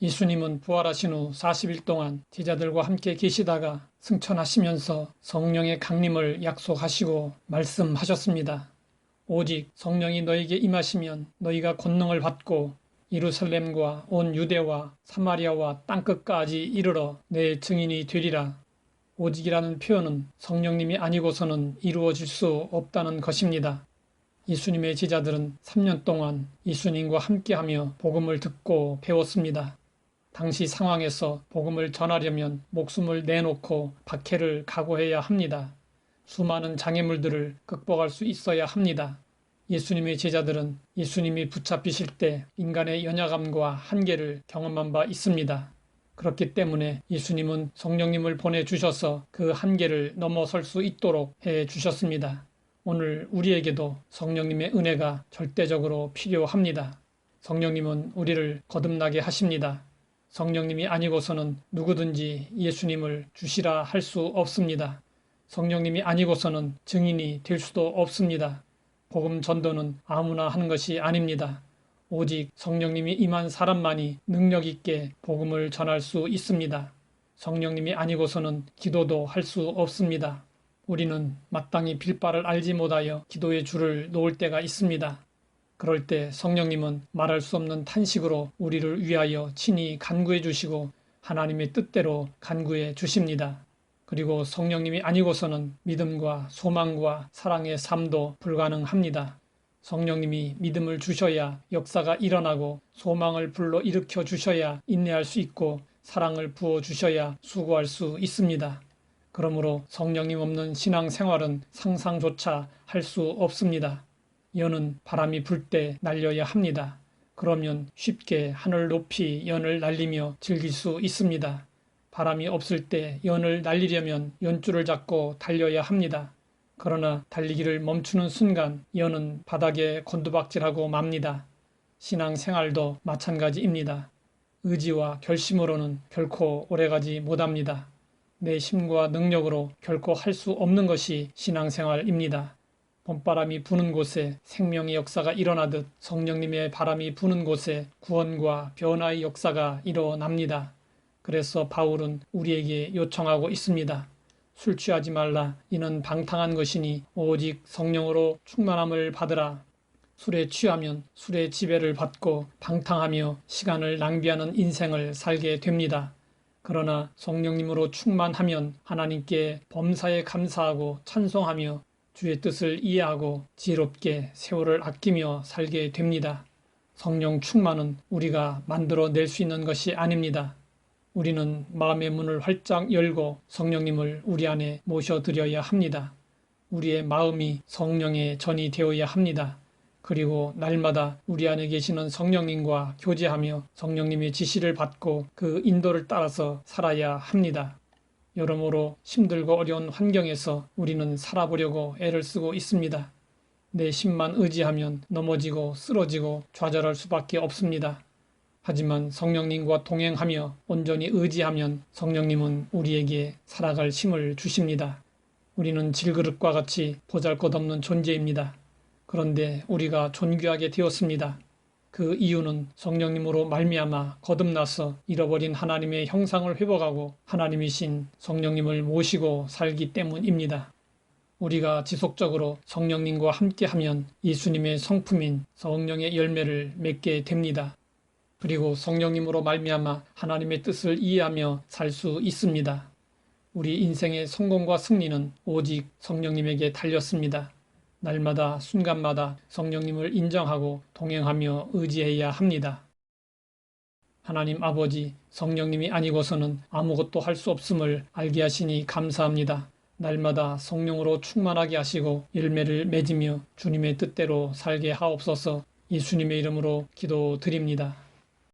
예수님은 부활하신 후 40일 동안 제자들과 함께 계시다가 승천하시면서 성령의 강림을 약속하시고 말씀하셨습니다. 오직 성령이 너에게 임하시면 너희가 권능을 받고 예루살렘과 온 유대와 사마리아와 땅끝까지 이르러 내 증인이 되리라. 오직이라는 표현은 성령님이 아니고서는 이루어질 수 없다는 것입니다. 예수님의 제자들은 3년 동안 예수님과 함께하며 복음을 듣고 배웠습니다. 당시 상황에서 복음을 전하려면 목숨을 내놓고 박해를 각오해야 합니다. 수많은 장애물들을 극복할 수 있어야 합니다. 예수님의 제자들은 예수님이 붙잡히실 때 인간의 연약함과 한계를 경험한 바 있습니다. 그렇기 때문에 예수님은 성령님을 보내주셔서 그 한계를 넘어설 수 있도록 해주셨습니다. 오늘 우리에게도 성령님의 은혜가 절대적으로 필요합니다. 성령님은 우리를 거듭나게 하십니다. 성령님이 아니고서는 누구든지 예수님을 주시라 할 수 없습니다. 성령님이 아니고서는 증인이 될 수도 없습니다. 복음 전도는 아무나 하는 것이 아닙니다. 오직 성령님이 임한 사람만이 능력 있게 복음을 전할 수 있습니다. 성령님이 아니고서는 기도도 할 수 없습니다. 우리는 마땅히 빌바를 알지 못하여 기도의 줄을 놓을 때가 있습니다. 그럴 때 성령님은 말할 수 없는 탄식으로 우리를 위하여 친히 간구해 주시고 하나님의 뜻대로 간구해 주십니다. 그리고 성령님이 아니고서는 믿음과 소망과 사랑의 삶도 불가능합니다. 성령님이 믿음을 주셔야 역사가 일어나고 소망을 불러일으켜 주셔야 인내할 수 있고 사랑을 부어 주셔야 수고할 수 있습니다. 그러므로 성령님 없는 신앙생활은 상상조차 할 수 없습니다. 연은 바람이 불 때 날려야 합니다. 그러면 쉽게 하늘 높이 연을 날리며 즐길 수 있습니다. 바람이 없을 때 연을 날리려면 연줄을 잡고 달려야 합니다. 그러나 달리기를 멈추는 순간 연은 바닥에 곤두박질하고 맙니다. 신앙생활도 마찬가지입니다. 의지와 결심으로는 결코 오래가지 못합니다. 내 힘과 능력으로 결코 할 수 없는 것이 신앙생활입니다. 봄바람이 부는 곳에 생명의 역사가 일어나듯 성령님의 바람이 부는 곳에 구원과 변화의 역사가 일어납니다. 그래서 바울은 우리에게 요청하고 있습니다. 술 취하지 말라. 이는 방탕한 것이니 오직 성령으로 충만함을 받으라. 술에 취하면 술의 지배를 받고 방탕하며 시간을 낭비하는 인생을 살게 됩니다. 그러나 성령님으로 충만하면 하나님께 범사에 감사하고 찬송하며 주의 뜻을 이해하고 지혜롭게 세월을 아끼며 살게 됩니다. 성령 충만은 우리가 만들어낼 수 있는 것이 아닙니다. 우리는 마음의 문을 활짝 열고 성령님을 우리 안에 모셔드려야 합니다. 우리의 마음이 성령의 전이 되어야 합니다. 그리고 날마다 우리 안에 계시는 성령님과 교제하며 성령님의 지시를 받고 그 인도를 따라서 살아야 합니다. 여러모로 힘들고 어려운 환경에서 우리는 살아보려고 애를 쓰고 있습니다. 내 힘만 의지하면 넘어지고 쓰러지고 좌절할 수밖에 없습니다. 하지만 성령님과 동행하며 온전히 의지하면 성령님은 우리에게 살아갈 힘을 주십니다. 우리는 질그릇과 같이 보잘것없는 존재입니다. 그런데 우리가 존귀하게 되었습니다. 그 이유는 성령님으로 말미암아 거듭나서 잃어버린 하나님의 형상을 회복하고 하나님이신 성령님을 모시고 살기 때문입니다. 우리가 지속적으로 성령님과 함께하면 예수님의 성품인 성령의 열매를 맺게 됩니다. 그리고 성령님으로 말미암아 하나님의 뜻을 이해하며 살 수 있습니다. 우리 인생의 성공과 승리는 오직 성령님에게 달렸습니다. 날마다 순간마다 성령님을 인정하고 동행하며 의지해야 합니다. 하나님 아버지, 성령님이 아니고서는 아무것도 할 수 없음을 알게 하시니 감사합니다. 날마다 성령으로 충만하게 하시고 열매를 맺으며 주님의 뜻대로 살게 하옵소서. 예수님의 이름으로 기도드립니다.